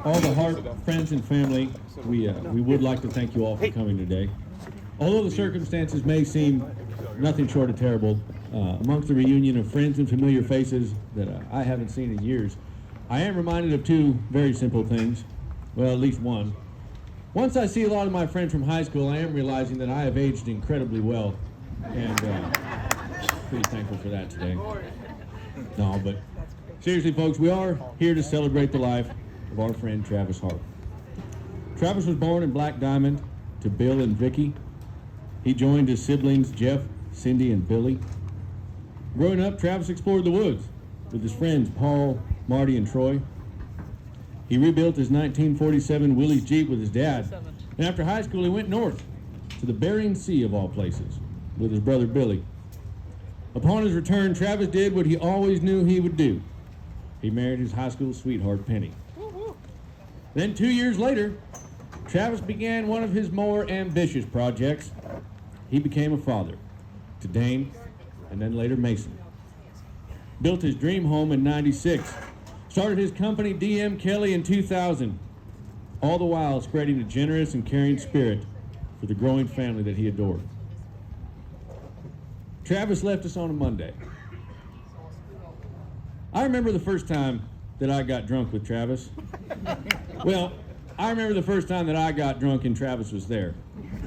all the Harp friends and family, we would like to thank you all for coming today. Although the circumstances may seem nothing short of terrible, amongst the reunion of friends and familiar faces that I haven't seen in years, I am reminded of two very simple things. Well, at least one. Once I see a lot of my friends from high school, I am realizing that I have aged incredibly well, and pretty thankful for that today. No, but seriously, folks, we are here to celebrate the life of our friend Travis Harp. Travis was born in Black Diamond to Bill and Vicky. He joined his siblings Jeff, Cindy, and Billy. Growing up, Travis explored the woods with his friends Paul, Marty, and Troy. He rebuilt his 1947 Willys Jeep with his dad, and after high school he went north to the Bering Sea of all places with his brother Billy. Upon his return, Travis did what he always knew he would do. He married his high school sweetheart, Penny. Then 2 years later, Travis began one of his more ambitious projects. He became a father to Dane and then later Mason. Built his dream home in '96. Started his company DM Kelly in 2000. All the while spreading a generous and caring spirit for the growing family that he adored. Travis left us on a Monday. I remember the first time that I got drunk with Travis. Well, I remember the first time that I got drunk and Travis was there.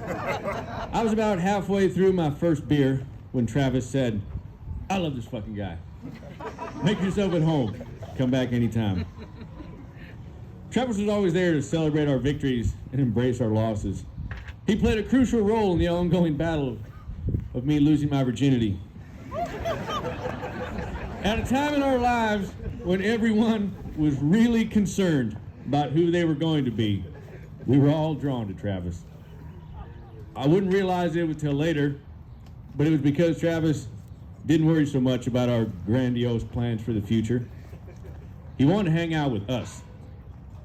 I was about halfway through my first beer when Travis said, "I love this fucking guy. Make yourself at home. Come back anytime." Travis was always there to celebrate our victories and embrace our losses. He played a crucial role in the ongoing battle of me losing my virginity. At a time in our lives when everyone was really concerned about who they were going to be, we were all drawn to Travis. I wouldn't realize it until later, but it was because Travis didn't worry so much about our grandiose plans for the future. He wanted to hang out with us,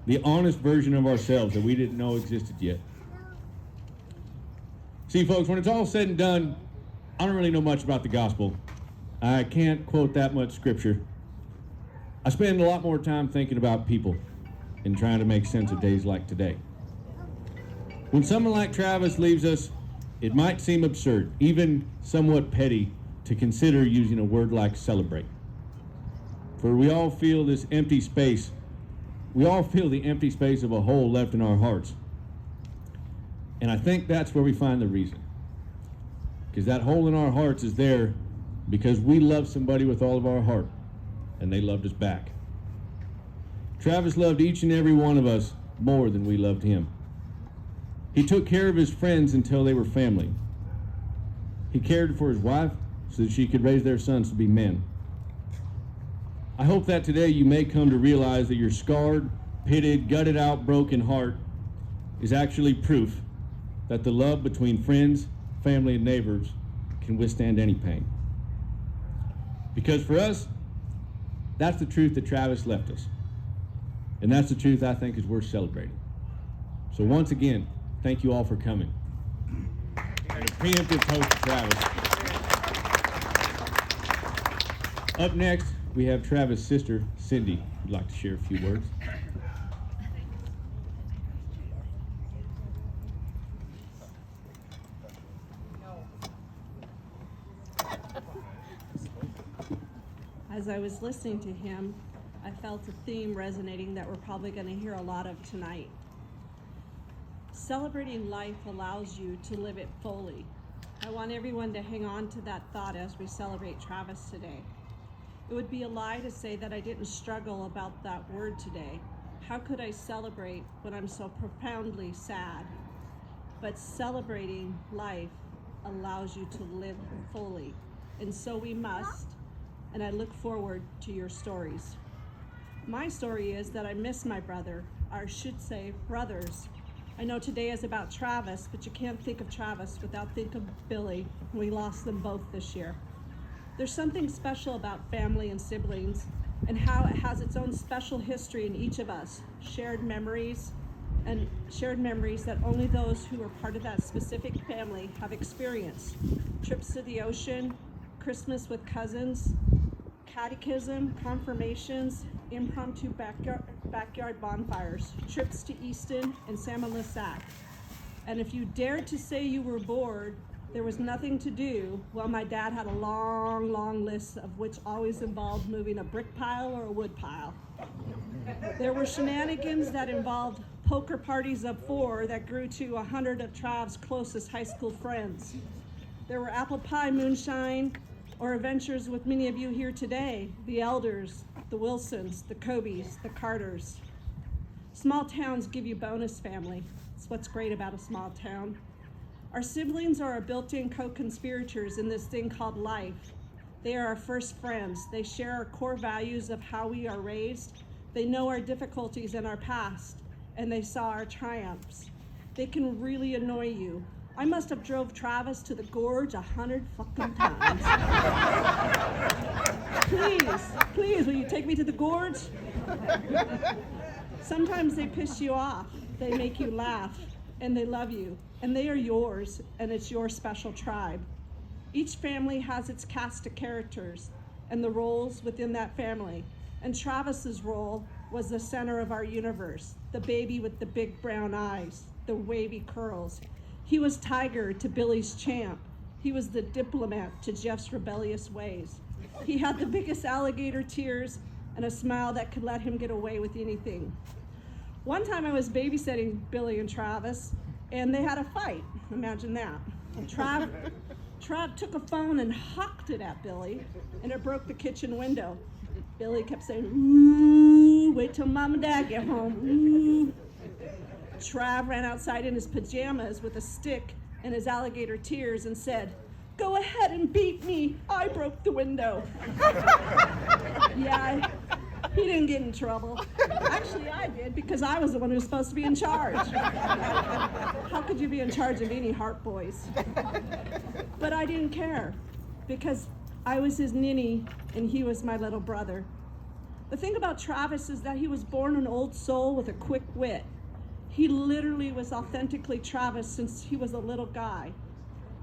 the honest version of ourselves that we didn't know existed yet. See, folks, when it's all said and done, I don't really know much about the gospel. I can't quote that much scripture. I spend a lot more time thinking about people and trying to make sense of days like today. When someone like Travis leaves us, it might seem absurd, even somewhat petty, to consider using a word like celebrate. For we all feel this empty space. We all feel the empty space of a hole left in our hearts. And I think that's where we find the reason. Because that hole in our hearts is there because we love somebody with all of our heart, and they loved us back. Travis loved each and every one of us more than we loved him. He took care of his friends until they were family. He cared for his wife so that she could raise their sons to be men. I hope that today you may come to realize that your scarred, pitted, gutted out, broken heart is actually proof that the love between friends, family, and neighbors can withstand any pain. Because for us, that's the truth that Travis left us. And that's the truth I think is worth celebrating. So once again, thank you all for coming. And a preemptive toast to Travis. Up next, we have Travis' sister, Cindy, who'd like to share a few words. As I was listening to him, I felt a theme resonating that we're probably going to hear a lot of tonight. Celebrating life allows you to live it fully. I want everyone to hang on to that thought as we celebrate Travis today. It would be a lie to say that I didn't struggle about that word today. How could I celebrate when I'm so profoundly sad? But celebrating life allows you to live fully, and so we must, and I look forward to your stories. My story is that I miss my brother, or I should say brothers. I know today is about Travis, but you can't think of Travis without thinking of Billy. We lost them both this year. There's something special about family and siblings and how it has its own special history in each of us, shared memories that only those who are part of that specific family have experienced. Trips to the ocean, Christmas with cousins, catechism, confirmations, impromptu backyard bonfires, trips to Easton and Samoa-Lissac. And if you dared to say you were bored, there was nothing to do, well, my dad had a long, long list of which always involved moving a brick pile or a wood pile. There were shenanigans that involved poker parties of 4 that grew to 100 of Trav's closest high school friends. There were apple pie moonshine or adventures with many of you here today, the Elders, the Wilsons, the Cobys, the Carters. Small towns give you bonus family. That's what's great about a small town. Our siblings are our built-in co-conspirators in this thing called life. They are our first friends. They share our core values of how we are raised. They know our difficulties and our past, and they saw our triumphs. They can really annoy you. I must have drove Travis to the gorge 100 fucking times. Please, will you take me to the gorge? Sometimes they piss you off. They make you laugh, and they love you, and they are yours, and it's your special tribe. Each family has its cast of characters and the roles within that family, and Travis's role was the center of our universe, the baby with the big brown eyes, the wavy curls. He was Tiger to Billy's Champ. He was the diplomat to Jeff's rebellious ways. He had the biggest alligator tears and a smile that could let him get away with anything. One time I was babysitting Billy and Travis, and they had a fight. Imagine that. Trav took a phone and hucked it at Billy, and it broke the kitchen window. Billy kept saying, "Ooh, wait till Mom and Dad get home, ooh." Trav ran outside in his pajamas with a stick and his alligator tears and said, "Go ahead and beat me, I broke the window." Yeah, he didn't get in trouble. Actually, I did, because I was the one who was supposed to be in charge. How could you be in charge of any Harp boys? But I didn't care, because I was his ninny and he was my little brother. The thing about Travis is that he was born an old soul with a quick wit. He literally was authentically Travis since he was a little guy.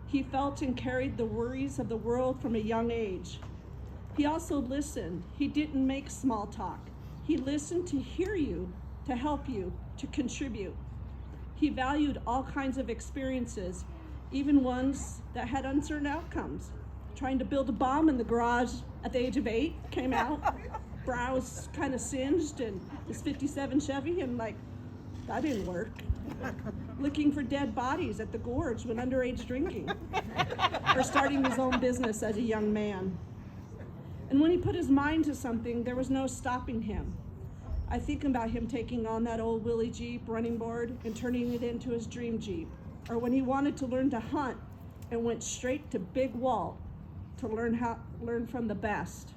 He felt and carried the worries of the world from a young age. He also listened. He didn't make small talk. He listened to hear you, to help you, to contribute. He valued all kinds of experiences, even ones that had uncertain outcomes. Trying to build a bomb in the garage at the age of 8, came out, brows kind of singed, and his 57 Chevy, and that didn't work. Looking for dead bodies at the gorge when underage drinking, or starting his own business as a young man. And when he put his mind to something, there was no stopping him. I think about him taking on that old Willie Jeep running board and turning it into his dream Jeep, or when he wanted to learn to hunt and went straight to Big Walt to learn from the best.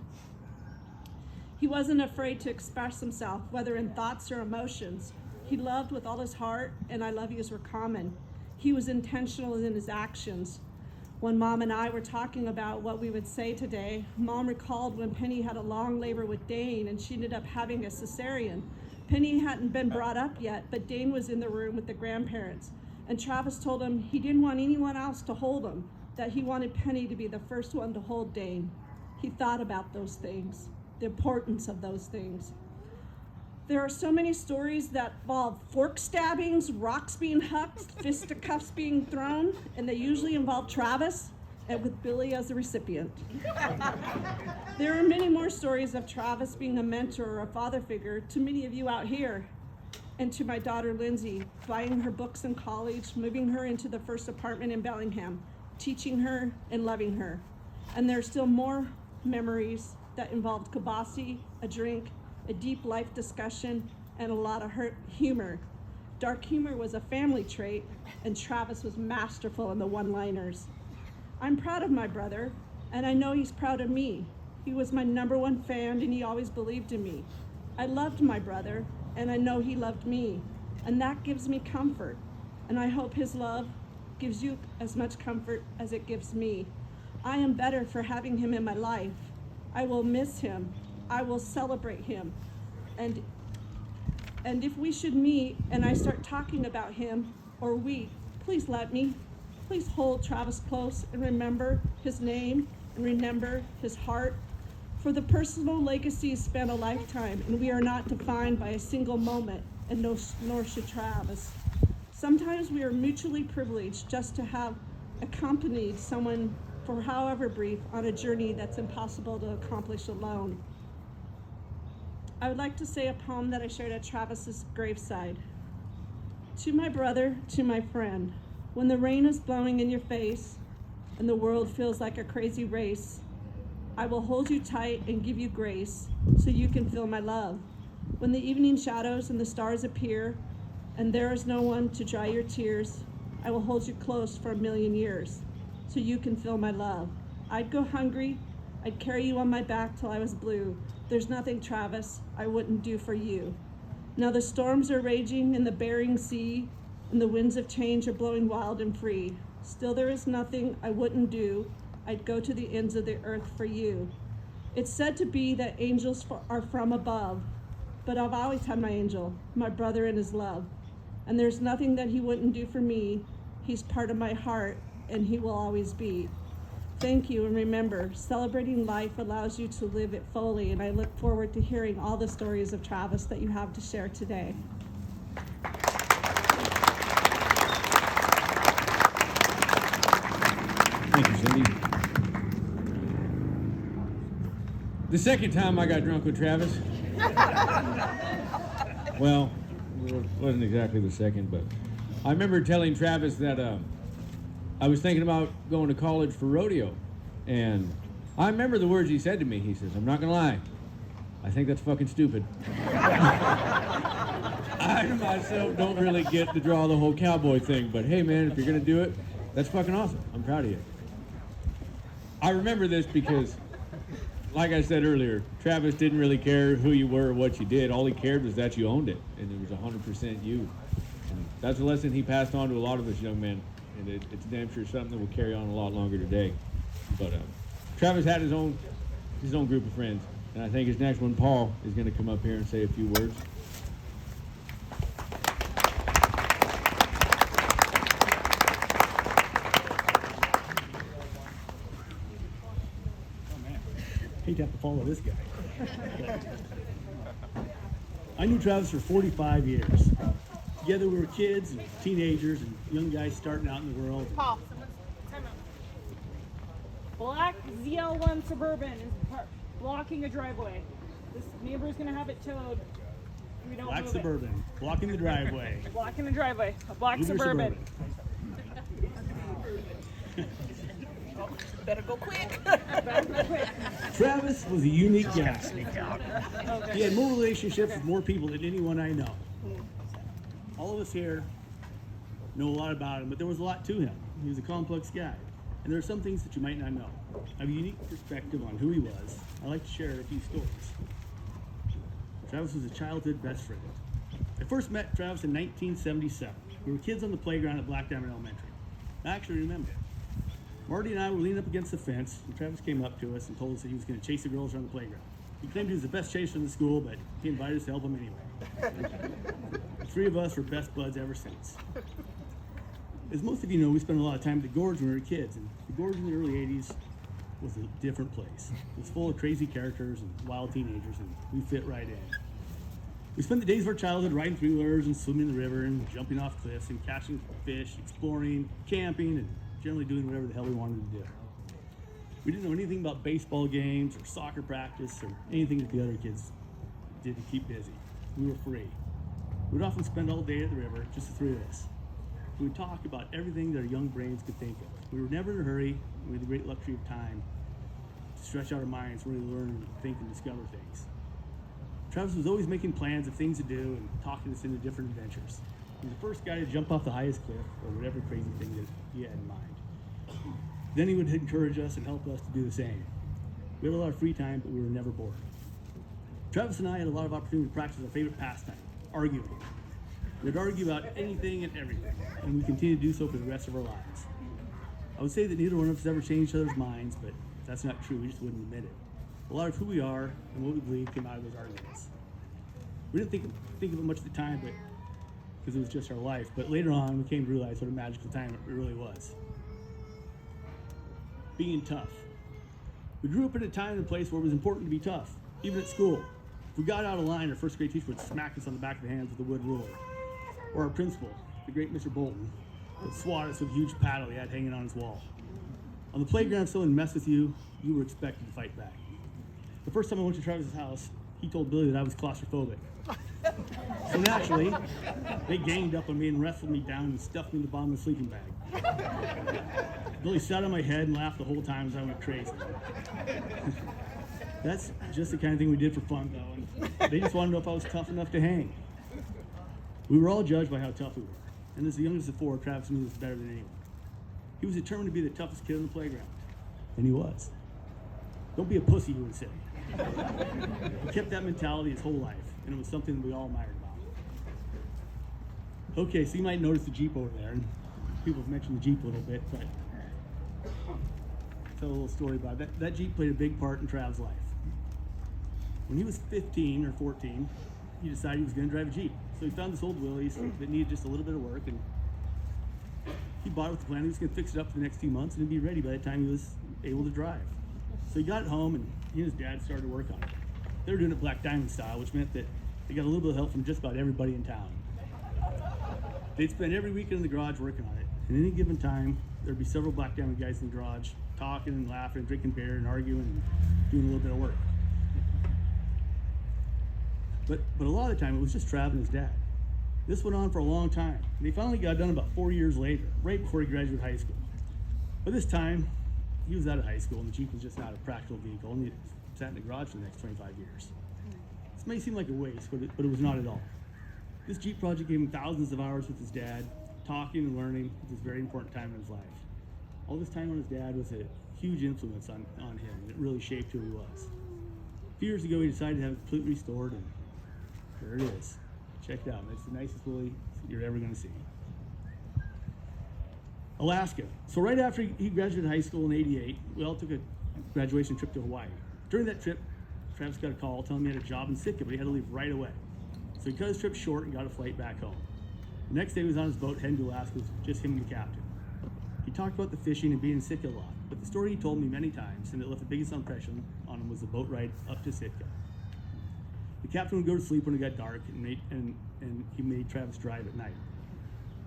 He wasn't afraid to express himself, whether in thoughts or emotions. He loved with all his heart, and I love yous were common. He was intentional in his actions. When Mom and I were talking about what we would say today, Mom recalled when Penny had a long labor with Dane and she ended up having a cesarean. Penny hadn't been brought up yet, but Dane was in the room with the grandparents. And Travis told him he didn't want anyone else to hold him, that he wanted Penny to be the first one to hold Dane. He thought about those things, the importance of those things. There are so many stories that involve fork stabbings, rocks being hucked, fisticuffs being thrown, and they usually involve Travis, and with Billy as the recipient. There are many more stories of Travis being a mentor or a father figure to many of you out here, and to my daughter Lindsay, buying her books in college, moving her into the first apartment in Bellingham, teaching her and loving her. And there are still more memories that involved kibasi, a drink, a deep life discussion, and a lot of humor. Dark humor was a family trait, and Travis was masterful in the one-liners. I'm proud of my brother, and I know he's proud of me. He was my #1 fan, and he always believed in me. I loved my brother, and I know he loved me, and that gives me comfort. And I hope his love gives you as much comfort as it gives me. I am better for having him in my life. I will miss him. I will celebrate him. And if we should meet and I start talking about him, or we, please let me. Please hold Travis close and remember his name and remember his heart. For the personal legacies span a lifetime, and we are not defined by a single moment, and nor should Travis. Sometimes we are mutually privileged just to have accompanied someone for however brief on a journey that's impossible to accomplish alone. I would like to say a poem that I shared at Travis's graveside. To my brother, to my friend, when the rain is blowing in your face and the world feels like a crazy race, I will hold you tight and give you grace so you can feel my love. When the evening shadows and the stars appear and there is no one to dry your tears, I will hold you close for 1,000,000 years so you can feel my love. I'd go hungry, I'd carry you on my back till I was blue. There's nothing, Travis, I wouldn't do for you. Now the storms are raging in the Bering Sea and the winds of change are blowing wild and free. Still there is nothing I wouldn't do. I'd go to the ends of the earth for you. It's said to be that angels are from above, but I've always had my angel, my brother in his love. And there's nothing that he wouldn't do for me. He's part of my heart, and he will always be. Thank you, and remember, celebrating life allows you to live it fully, and I look forward to hearing all the stories of Travis that you have to share today. Thank you, Cindy. The second time I got drunk with Travis, well, it wasn't exactly the second, but I remember telling Travis that I was thinking about going to college for rodeo, and I remember the words he said to me. He says, "I'm not gonna lie, I think that's fucking stupid." I myself don't really get to draw the whole cowboy thing, but hey man, if you're gonna do it, that's fucking awesome. I'm proud of you. I remember this because, like I said earlier, Travis didn't really care who you were or what you did. All he cared was that you owned it, and it was 100% you. And that's a lesson he passed on to a lot of us young men, and it's damn sure something that will carry on a lot longer today. But Travis had his own group of friends, and I think his next one, Paul, is going to come up here and say a few words. Hate to have to follow this guy. I knew Travis for 45 years. Together we were kids and teenagers and young guys starting out in the world. Paul, time out. Black ZL1 Suburban is blocking a driveway. This neighbor's gonna have it towed. We don't Black move Suburban, blocking the driveway. it. Blocking the driveway. A black Uber Suburban. Better go quick. Travis was a unique guy. Okay. He had more relationships with more people than anyone I know. All of us here know a lot about him, but there was a lot to him. He was a complex guy, and there are some things that you might not know. I have a unique perspective on who he was. I'd like to share a few stories. Travis was a childhood best friend. I first met Travis in 1977. We were kids on the playground at Black Diamond Elementary. I actually remember. Marty and I were leaning up against the fence, and Travis came up to us and told us that he was going to chase the girls around the playground. He claimed he was the best chaser in the school, but he invited us to help him anyway. The three of us were best buds ever since. As most of you know, we spent a lot of time at the Gorge when we were kids, and the Gorge in the early 80s was a different place. It was full of crazy characters and wild teenagers, and we fit right in. We spent the days of our childhood riding three-wheelers and swimming in the river and jumping off cliffs and catching fish, exploring, camping, and generally doing whatever the hell we wanted to do. We didn't know anything about baseball games or soccer practice or anything that the other kids did to keep busy. We were free. We'd often spend all day at the river, just the three of us. We would talk about everything that our young brains could think of. We were never in a hurry. We had the great luxury of time to stretch out our minds, really learn and think and discover things. Travis was always making plans of things to do and talking us into different adventures. He was the first guy to jump off the highest cliff or whatever crazy thing that he had in mind. Then he would encourage us and help us to do the same. We had a lot of free time, but we were never bored. Travis and I had a lot of opportunity to practice our favorite pastime, arguing. We'd argue about anything and everything, and we continue to do so for the rest of our lives. I would say that neither one of us ever changed each other's minds, but that's not true. We just wouldn't admit it. A lot of who we are and what we believe came out of those arguments. We didn't think of it much at the time, but because it was just our life. But later on, we came to realize what a magical time it really was. Being tough. We grew up in a time and a place where it was important to be tough, even at school. If we got out of line, our first grade teacher would smack us on the back of the hands with a wood ruler. Or our principal, the great Mr. Bolton, would swat us with a huge paddle he had hanging on his wall. On the playground, if someone messed with you, you were expected to fight back. The first time I went to Travis's house, he told Billy that I was claustrophobic. So naturally, they ganged up on me and wrestled me down and stuffed me in the bottom of the sleeping bag. Billy sat on my head and laughed the whole time as I went crazy. That's just the kind of thing we did for fun, though, and they just wanted to know if I was tough enough to hang. We were all judged by how tough we were, and as the youngest of four, Travis knew this better than anyone. He was determined to be the toughest kid on the playground, and he was. Don't be a pussy, he would say. He kept that mentality his whole life, and it was something that we all admired about. Okay, so you might notice the Jeep over there, and people have mentioned the Jeep a little bit, but tell a little story about it. That Jeep played a big part in Trav's life. When he was 15 or 14, he decided he was going to drive a Jeep. So he found this old Willys that needed just a little bit of work, and he bought it with the plan he was going to fix it up for the next few months and it'd be ready by the time he was able to drive. So he got it home, and he and his dad started to work on it. They were doing it Black Diamond style, which meant that they got a little bit of help from just about everybody in town. They'd spend every weekend in the garage working on it. And at any given time, there'd be several Black Diamond guys in the garage talking and laughing, drinking beer and arguing and doing a little bit of work. But a lot of the time, it was just Trav and his dad. This went on for a long time. And they finally got done about 4 years later, right before he graduated high school. By this time, he was out of high school, and the Jeep was just not a practical vehicle, and he sat in the garage for the next 25 years. This may seem like a waste, but it was not at all. This Jeep project gave him thousands of hours with his dad, talking and learning at this very important time in his life. All this time on his dad was a huge influence on him, and it really shaped who he was. A few years ago, he decided to have it completely restored, and there it is. Check it out. It's the nicest Willie you're ever going to see. Alaska. So right after he graduated high school in '88, we all took a graduation trip to Hawaii. During that trip, Travis got a call telling me he had a job in Sitka, but he had to leave right away. So he cut his trip short and got a flight back home. The next day he was on his boat heading to Alaska with just him and the captain. He talked about the fishing and being in Sitka a lot, but the story he told me many times, and it left the biggest impression on him, was the boat ride up to Sitka. The captain would go to sleep when it got dark, and he made Travis drive at night.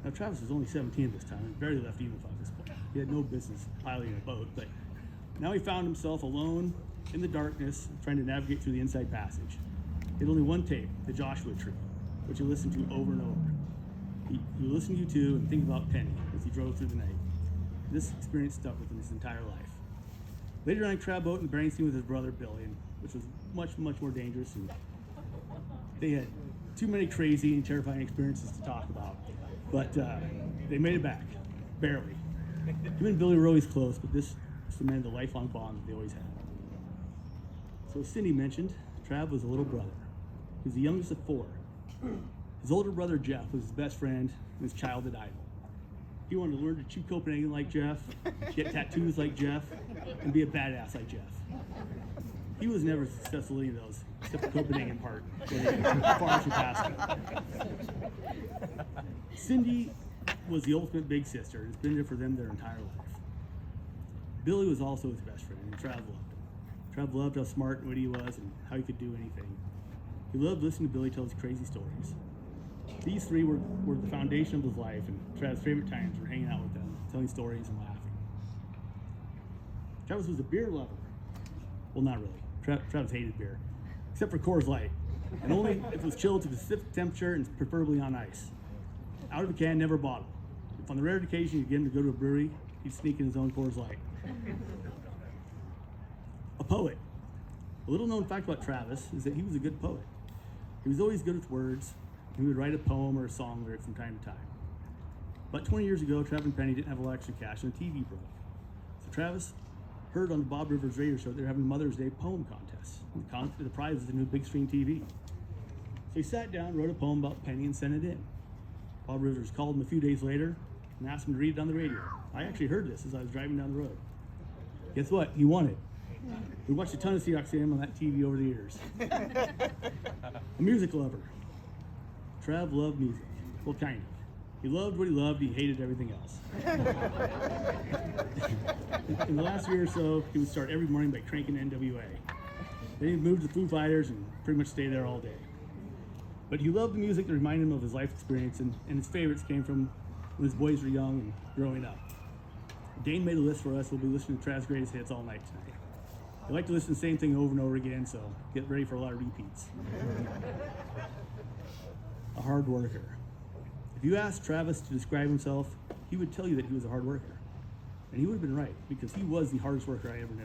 Now, Travis was only 17 at this time and barely left Unified at this point. He had no business piloting a boat, but now he found himself alone in the darkness trying to navigate through the Inside Passage. He had only one tape, the Joshua Tree, which he listened to over and over. He would listen to U2 and think about Penny as he drove through the night. This experience stuck with him his entire life. Later on, he crab boat in Bering Sea with his brother Billy, which was much, much more dangerous, and they had too many crazy and terrifying experiences to talk about. But they made it back, barely. Him and Billy were always close, but this cemented the lifelong bond that they always had. So as Cindy mentioned, Trav was a little brother. He was the youngest of four. His older brother Jeff was his best friend and his childhood idol. He wanted to learn to chew Copenhagen like Jeff, get tattoos like Jeff, and be a badass like Jeff. He was never successful in any of those, except the Copenhagen part, where he far surpassed him. Cindy was the ultimate big sister, and has been there for them their entire life. Billy was also his best friend, and Trav loved him. Trav loved how smart and witty he was and how he could do anything. He loved listening to Billy tell his crazy stories. These three were the foundation of his life, and Trav's favorite times were hanging out with them, telling stories and laughing. Travis was a beer lover. Well, not really. Travis hated beer, except for Coors Light, and only if it was chilled to the specific temperature and preferably on ice. Out of a can, never bottled. If on the rare occasion you get him to go to a brewery, he'd sneak in his own Coors Light. A poet. A little known fact about Travis is that he was a good poet. He was always good with words, and he would write a poem or a song lyric from time to time. About 20 years ago, Trav and Penny didn't have a lot of extra cash, and the TV broke. So Travis heard on the Bob Rivers radio show they were having a Mother's Day poem contest. The prize was a new big screen TV. So he sat down, wrote a poem about Penny, and sent it in. Bob Rivers called him a few days later and asked him to read it on the radio. I actually heard this as I was driving down the road. Guess what? He won it. We watched a ton of Seahawks game on that TV over the years. A music lover. Trav loved music. Well, kind of. He loved what he loved, he hated everything else. In the last year or so, he would start every morning by cranking NWA. Then he'd move to the Foo Fighters and pretty much stay there all day. But he loved the music that reminded him of his life experience, and his favorites came from when his boys were young and growing up. Dane made a list for us. We'll be listening to Trav's greatest hits all night tonight. I like to listen to the same thing over and over again, so get ready for a lot of repeats. A hard worker. If you asked Travis to describe himself, he would tell you that he was a hard worker. And he would have been right, because he was the hardest worker I ever knew.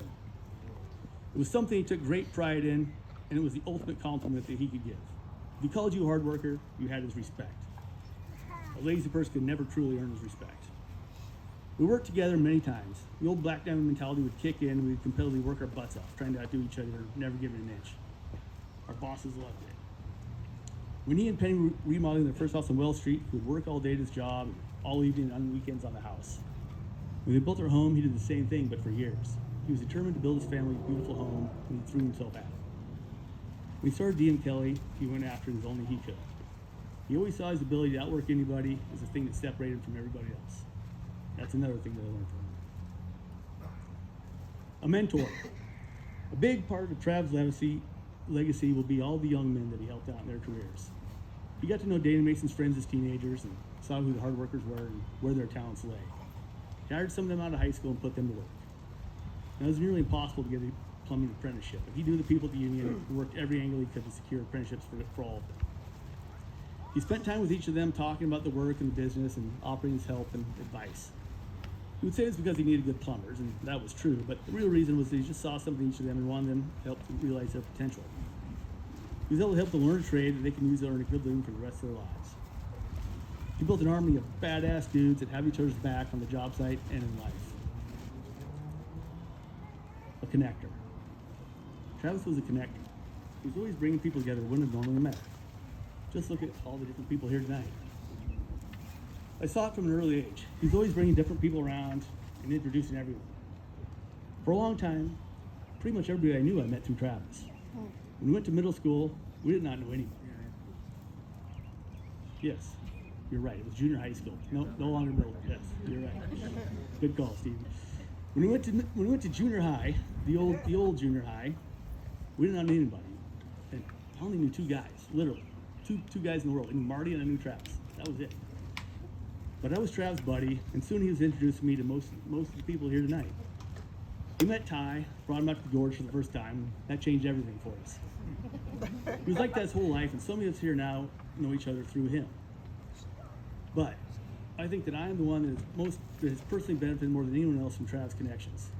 It was something he took great pride in, and it was the ultimate compliment that he could give. If he called you a hard worker, you had his respect. A lazy person could never truly earn his respect. We worked together many times. The old black diamond mentality would kick in, and we'd competitively work our butts off, trying to outdo each other, never giving an inch. Our bosses loved it. When he and Penny were remodeling their first house on Wells Street, he would work all day at his job, and all evening and on weekends on the house. When they built their home, he did the same thing, but for years. He was determined to build his family a beautiful home, and he threw himself at it. When he started D.M. Kelly, he went after it as only he could. He always saw his ability to outwork anybody as the thing that separated him from everybody else. That's another thing that I learned from him. A mentor. A big part of Trav's legacy will be all the young men that he helped out in their careers. He got to know Dane and Mason's friends as teenagers and saw who the hard workers were and where their talents lay. He hired some of them out of high school and put them to work. Now, it was nearly impossible to get a plumbing apprenticeship, but he knew the people at the union and worked every angle he could to secure apprenticeships for all of them. He spent time with each of them talking about the work and the business and offering his help and advice. He would say this because he needed good plumbers, and that was true, but the real reason was that he just saw something in each of them and wanted them to help them realize their potential. He was able to help them learn a trade that they can use to earn a good living for the rest of their lives. He built an army of badass dudes that have each other's back on the job site and in life. A connector. Travis was a connector. He was always bringing people together who wouldn't have normally met. Just look at all the different people here tonight. I saw it from an early age. He's always bringing different people around and introducing everyone. For a long time, pretty much everybody I knew I met through Travis. When we went to middle school, we did not know anybody. Yes, you're right. It was junior high school. No longer middle. Yes, you're right. Good call, Steve. When we went to junior high, the old junior high, we did not know anybody. And I only knew two guys, literally. Two guys in the world. I knew Marty and I knew Travis. That was it. But I was Trav's buddy, and soon he was introducing me to most of the people here tonight. He met Ty, brought him out to the gorge for the first time, and that changed everything for us. He was like that his whole life, and so many of us here now know each other through him. But I think that I am the one that has personally benefited more than anyone else from Trav's connections.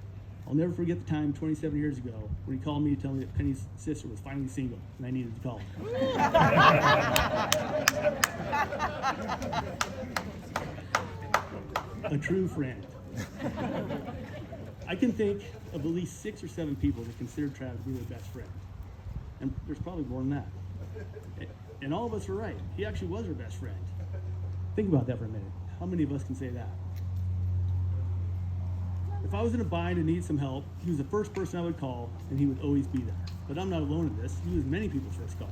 I'll never forget the time 27 years ago when he called me to tell me that Penny's sister was finally single, and I needed to call her. A true friend. I can think of at least 6 or 7 people that consider Trav to be their best friend. And there's probably more than that. And all of us were right. He actually was our best friend. Think about that for a minute. How many of us can say that? If I was in a bind and needed some help, he was the first person I would call, and he would always be there. But I'm not alone in this. He was many people's first call.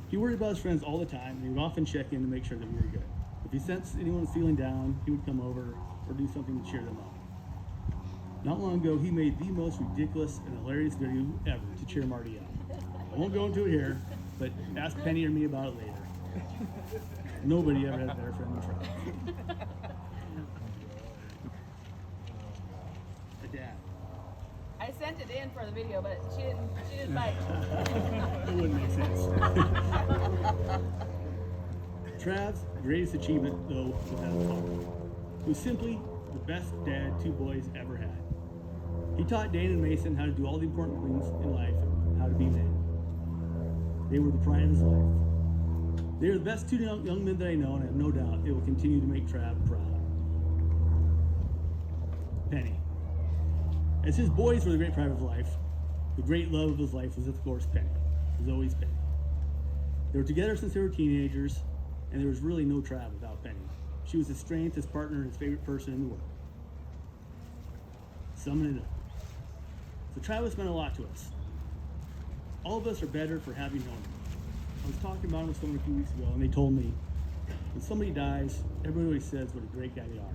He worried about his friends all the time, and he would often check in to make sure that we were good. If he sensed anyone was feeling down, he would come over or do something to cheer them up. Not long ago, he made the most ridiculous and hilarious video ever to cheer Marty up. I won't go into it here, but ask Penny or me about it later. Nobody ever had a better friend than Trav. A dad. I sent it in for the video, but she didn't bite. It wouldn't make sense. Trav's greatest achievement, though, was as a father. He was simply the best dad 2 boys ever had. He taught Dane and Mason how to do all the important things in life and how to be men. They were the pride of his life. They are the best 2 young men that I know, and I have no doubt they will continue to make Trav proud. Penny. As his boys were the great pride of his life, the great love of his life was, of course, Penny. It was always Penny. They were together since they were teenagers, and there was really no Trav without Penny. She was his strength, his partner, and his favorite person in the world. Summing it up. So Travis meant a lot to us. All of us are better for having known him. I was talking about him with someone a few weeks ago, and they told me when somebody dies, everybody says what a great guy they are.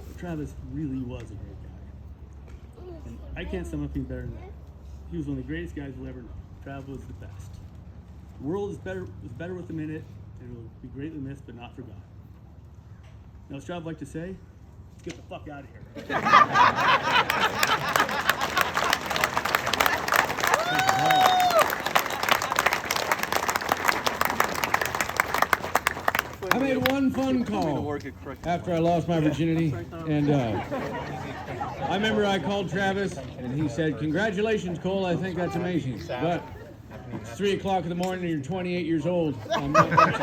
But Travis really was a great guy. And I can't sum up any better than that. He was one of the greatest guys we'll ever know. Travis was the best. The world is better with him in it, and it will be greatly missed, but not forgotten. Now, as Travis like to say, let's get the fuck out of here. I made one phone call after I lost my virginity, and I remember I called Travis, and he said, "Congratulations, Cole, I think that's amazing, but it's 3 o'clock in the morning and you're 28 years old. I'm not that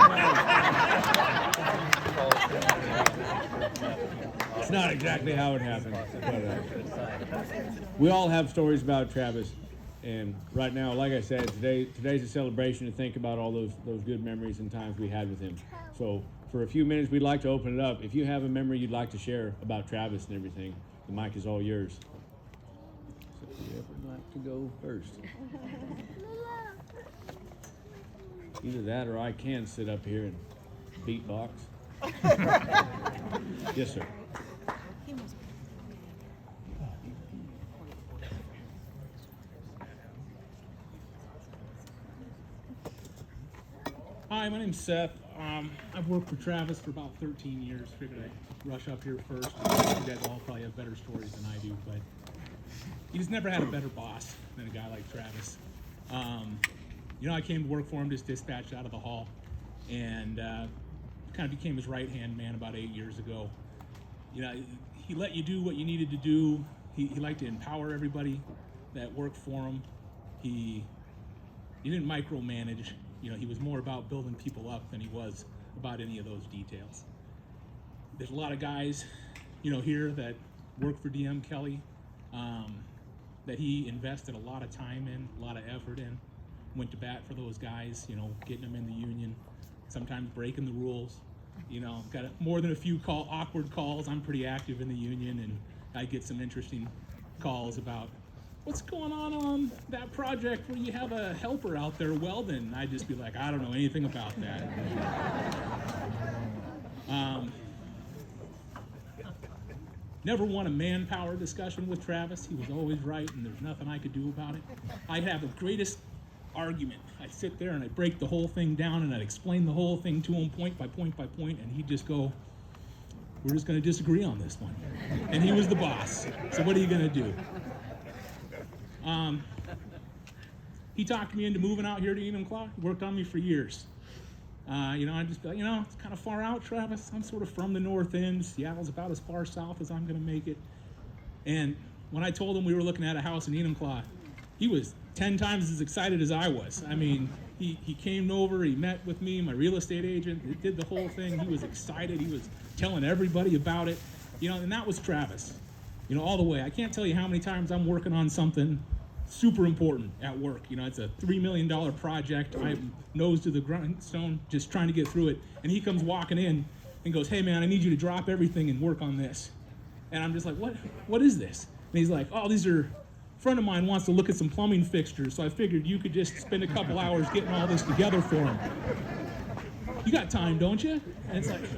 surprised." It's not exactly how it happened, but we all have stories about Travis, and right now, like I said, today's a celebration to think about all those good memories and times we had with him. So for a few minutes, we'd like to open it up. If you have a memory you'd like to share about Travis and everything, the mic is all yours. So whoever would like to go first. Either that or I can sit up here and beatbox. Yes, sir. Hi, my name's Seth. I've worked for Travis for about 13 years. Figured I'd rush up here first. You guys all probably have better stories than I do, but he just never had a better boss than a guy like Travis. I came to work for him, just dispatched out of the hall, and kind of became his right-hand man about 8 years ago. He let you do what you needed to do. He liked to empower everybody that worked for him. He didn't micromanage. He was more about building people up than he was about any of those details. There's a lot of guys, here that work for DM Kelly, that he invested a lot of time in, a lot of effort in, went to bat for those guys, getting them in the union, sometimes breaking the rules. Got more than a few awkward calls. I'm pretty active in the union, and I get some interesting calls about what's going on that project where you have a helper out there welding. I'd just be like, I don't know anything about that. Never won a manpower discussion with Travis. He was always right, and there's nothing I could do about it. I'd have the greatest argument. I'd sit there and I'd break the whole thing down, and I'd explain the whole thing to him point by point by point, and he'd just go, "We're just going to disagree on this one." And he was the boss. So what are you going to do? He talked me into moving out here to Enumclaw. He worked on me for years. I'd just be like, it's kind of far out, Travis. I'm sort of from the north end. Seattle's about as far south as I'm going to make it. And when I told him we were looking at a house in Enumclaw, he was 10 times as excited as I was. I mean, he came over, he met with me, my real estate agent, did the whole thing. He was excited. He was telling everybody about it. And that was Travis. All the way. I can't tell you how many times I'm working on something super important at work. It's a $3 million project. I'm nose to the grindstone, just trying to get through it. And he comes walking in and goes, "Hey man, I need you to drop everything and work on this." And I'm just like, what is this? And he's like, "Oh, a friend of mine wants to look at some plumbing fixtures, so I figured you could just spend a couple hours getting all this together for him. You got time, don't you?" And it's like,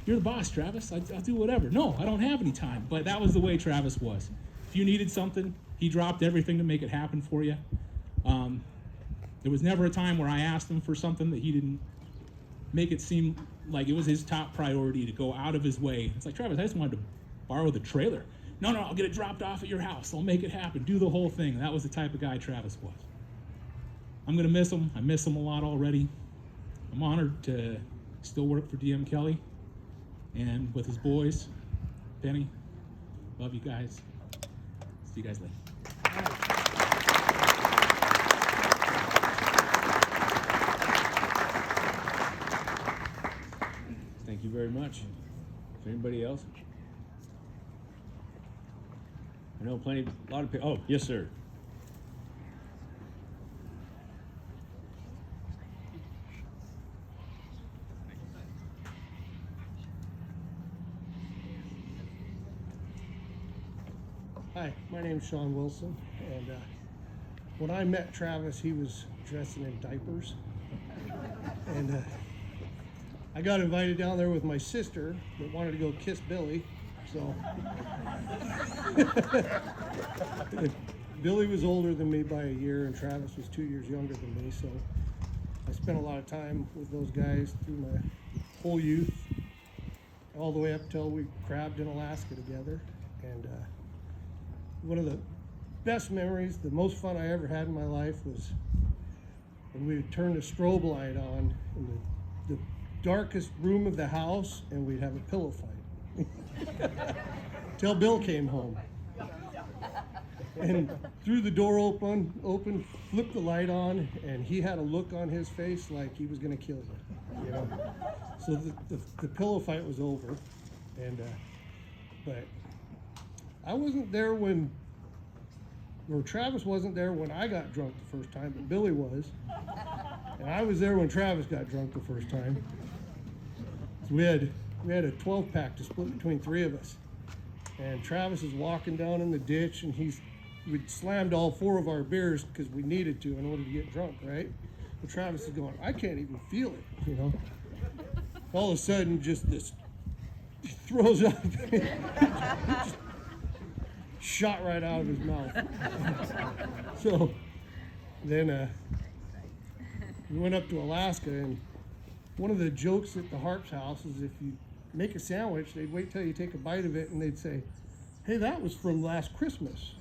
"You're the boss, Travis. I'll do whatever." No, I don't have any time. But that was the way Travis was. If you needed something, he dropped everything to make it happen for you. There was never a time where I asked him for something that he didn't make it seem like it was his top priority to go out of his way. It's like, "Travis, I just wanted to borrow the trailer." No, I'll get it dropped off at your house. I'll make it happen. Do the whole thing. That was the type of guy Travis was. I'm going to miss him. I miss him a lot already. I'm honored to still work for DM Kelly and with his boys. Benny, love you guys. See you guys later. Thank you very much. Is there anybody else? I know a lot of people. Oh, yes, sir. Hi, my name's Sean Wilson, and when I met Travis, he was dressing in diapers, and I got invited down there with my sister that wanted to go kiss Billy. So Billy was older than me by a year, and Travis was 2 years younger than me. So I spent a lot of time with those guys through my whole youth, all the way up till we crabbed in Alaska together. And one of the best memories, the most fun I ever had in my life, was when we would turn the strobe light on in the darkest room of the house, and we'd have a pillow fight till Bill came home. And threw the door open, flipped the light on, and he had a look on his face like he was going to kill you, you know. So the pillow fight was over, and but I wasn't there when, or Travis wasn't there when I got drunk the first time, but Billy was, and I was there when Travis got drunk the first time. So we had a 12-pack to split between three of us, and Travis is walking down in the ditch, and we'd slammed all four of our beers because we needed to in order to get drunk, right? And Travis is going, I can't even feel it, you know. All of a sudden, just this, he throws up, just shot right out of his mouth. So then we went up to Alaska, and one of the jokes at the Harp's house is if you make a sandwich, they'd wait till you take a bite of it, and they'd say, hey, that was from last Christmas.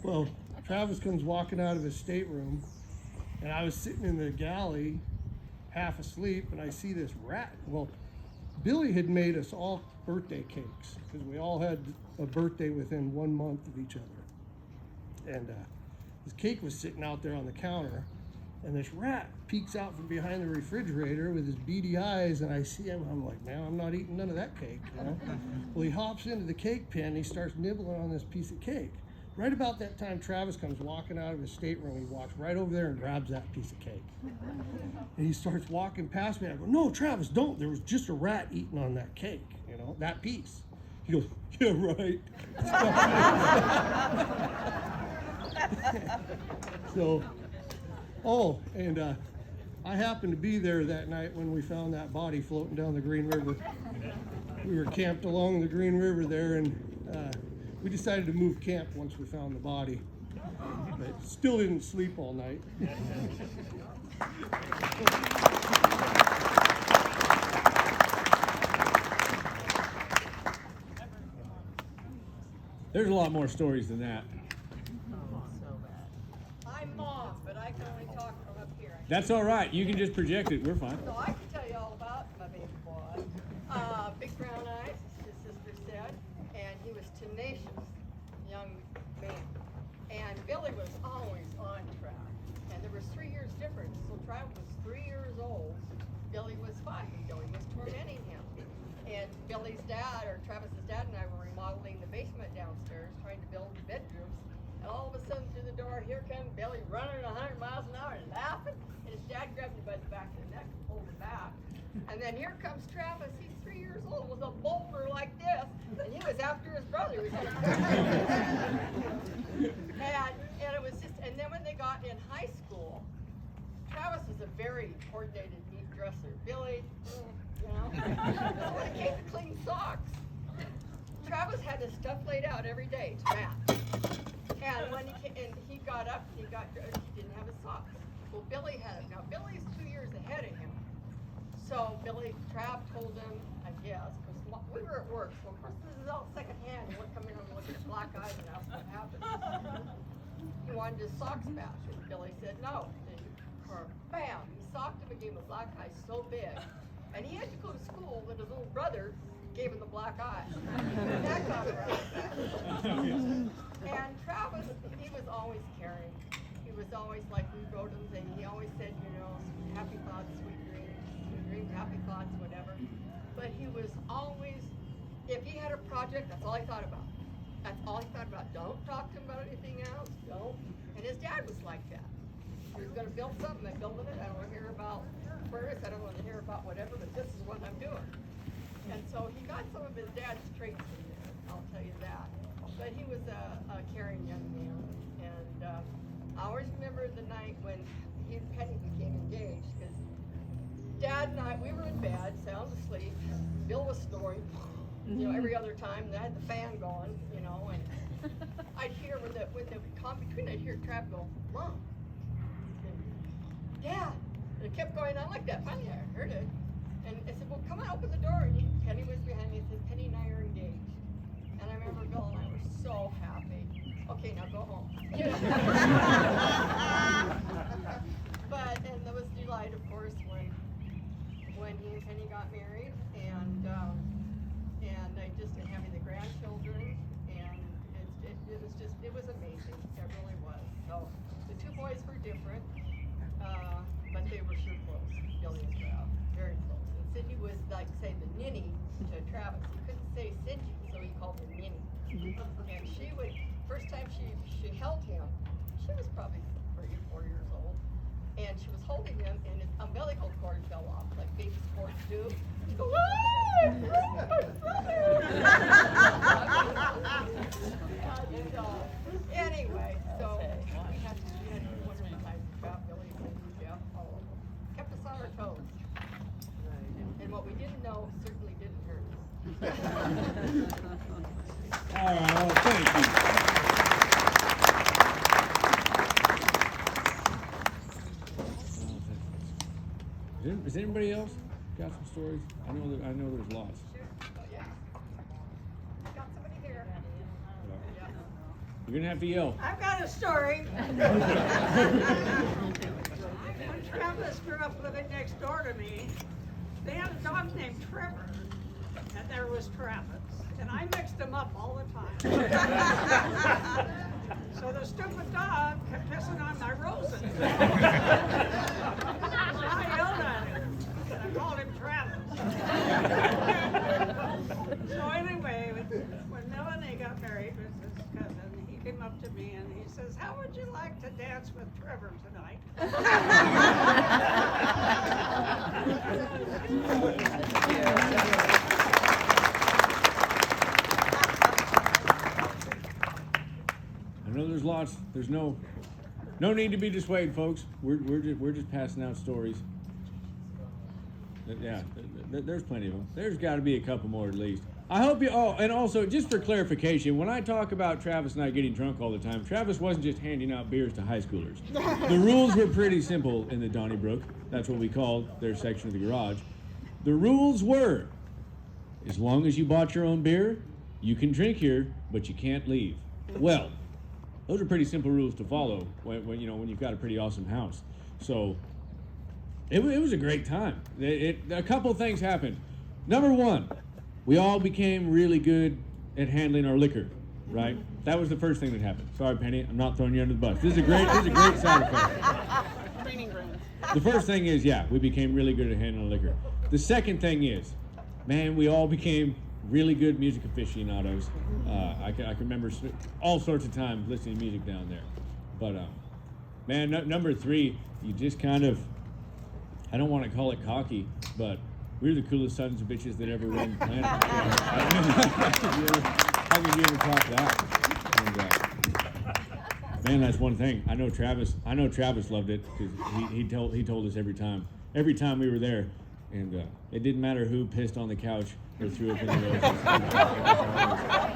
Well, Travis comes walking out of his stateroom, and I was sitting in the galley, half asleep, and I see this rat. Well, Billy had made us all birthday cakes, because we all had a birthday within 1 month of each other. And this cake was sitting out there on the counter, and this rat peeks out from behind the refrigerator with his beady eyes, and I see him. I'm like, man, I'm not eating none of that cake, you know? Well, he hops into the cake pan, and he starts nibbling on this piece of cake. Right about that time, Travis comes walking out of his stateroom. He walks right over there and grabs that piece of cake. And he starts walking past me. I go, no, Travis, don't. There was just a rat eating on that cake, you know, that piece. He goes, yeah, right. So, and I happened to be there that night when we found that body floating down the Green River. We were camped along the Green River there, and we decided to move camp once we found the body, but still didn't sleep all night. There's a lot more stories than that. I'm mom, but I can only talk from up here. That's all right. You can just project it. We're fine. So I can tell you all about my baby boy. Big brown eyes, his sister said, and he was tenacious young man. And Billy was always on track. And there was 3 years difference. So Travis was 3 years old. Billy was 5. Billy was tormenting him. And Billy's dad, or Travis's dad, and I were remodeling the basement downstairs, trying to build the bedrooms. And all of a sudden, through the door, here comes Billy running 100 miles an hour and laughing. And his dad grabbed him by the back of the neck and pulled him back. And then here comes Travis. He's 3 years old with a boulder like this. And he was after his brother. He was and it was just, and then when they got in high school, Travis was a very coordinated, neat dresser. Billy, you know, when it came to clean socks, Travis had his stuff laid out every day to match. And when he got up, he didn't have his socks. Well, Billy had it. Now, Billy's 2 years ahead of him. So Trav told him, I guess, because we were at work, so of course this is all secondhand. You wouldn't come in and look at black eyes and ask what happened. He wanted his socks matched, and Billy said no. Or bam, he socked him and gave him a black eye so big. And he had to go to school, but his little brother gave him the black eye. And that got around. And Travis, he was always caring. He was always like, we wrote him things. He always said, you know, happy thoughts, sweet dreams, happy thoughts, whatever. But he was always, if he had a project, that's all he thought about. That's all he thought about. Don't talk to him about anything else. Don't. And his dad was like that. He was going to build something. I'm building it. I don't want to hear about birds. I don't want to hear about whatever, but this is what I'm doing. And so he got some of his dad's traits in there. I'll tell you that. But he was a caring young man. And I always remember the night when he and Penny became engaged, because Dad and I, we were in bed, sound asleep. Bill was snoring, you know, every other time. And I had the fan going, you know, and I'd hear when they would come between, I'd hear Trav go, Mom, and, Dad. And it kept going on like that. Finally, I heard it. And I said, well, come on, open the door. And Penny was behind me and said, Penny and I are engaged. And I remember Bill and I were so happy. Okay, now go home. And there was delight, of course, when he and Penny got married, and I just and having the grandchildren, and it was amazing. It really was. So the two boys were different, but they were sure close. Billy and Trav, very close. And Cindy was like, say, the ninny to Travis. He couldn't say Cindy, so he called her Ninny. And she would, first time she held him, she was probably 3 or 4 years old. And she was holding him, and his umbilical cord fell off, like baby cords do. She'd go, "Ah, my brother!" Anyway, so we had wonderful times with Jeff, Billy, and Jeff. Kept us on our toes. And what we didn't know certainly didn't hurt us. All right, well, thank you. Is anybody else got some stories? I know there's lots. Sure. Oh, yeah. Got somebody here. Yeah. You're gonna have to yell. I've got a story. When Travis grew up living next door to me, they had a dog named Trevor, and there was Travis, and I mixed them up all the time. So the stupid dog kept pissing on my roses. So I yelled at him, and I called him Travis. So anyway, when Melanie got married with his cousin, he came up to me and he says, "How would you like to dance with Trevor tonight?" I know there's lots. There's no need to be dissuaded, folks. We're just passing out stories. Yeah, there's plenty of them. There's got to be a couple more at least. I hope you. Oh, and also just for clarification, when I talk about Travis and I getting drunk all the time, Travis wasn't just handing out beers to high schoolers. The rules were pretty simple in the Donnybrook. That's what we called their section of the garage. The rules were, as long as you bought your own beer, you can drink here, but you can't leave. Well, those are pretty simple rules to follow when you've got a pretty awesome house. So it was a great time. A couple things happened. Number one, we all became really good at handling our liquor, right? That was the first thing that happened. Sorry, Penny, I'm not throwing you under the bus. This is a great side effect. The first thing is, yeah, we became really good at handling liquor. The second thing is, man, we all became really good music aficionados. I can remember all sorts of times listening to music down there. But, man, number three, you just kind of, I don't want to call it cocky, but we're the coolest sons of bitches that ever roamed the planet. How could you ever top that? And, man, that's one thing. I know Travis loved it because he told us every time we were there, and it didn't matter who pissed on the couch or threw up in the road.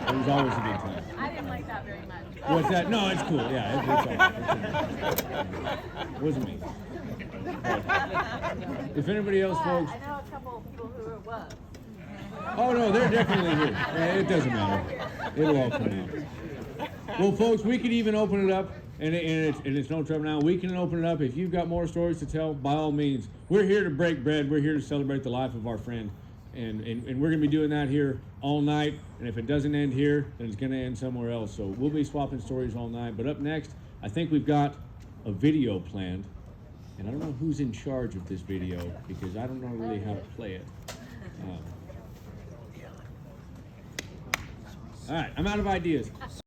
It was always a good time. I didn't like that very much. What's that? No, it's cool. Yeah, it wasn't me. But if anybody else, folks. I know a couple of people who it was. Oh no, they're definitely here. It doesn't matter. It'll all come out. Well, folks, we could even open it up, and it's no trouble now. We can open it up. If you've got more stories to tell, by all means. We're here to break bread. We're here to celebrate the life of our friend. And we're going to be doing that here all night. And if it doesn't end here, then it's going to end somewhere else. So we'll be swapping stories all night. But up next, I think we've got a video planned. And I don't know who's in charge of this video because I don't know really how to play it. All right, I'm out of ideas.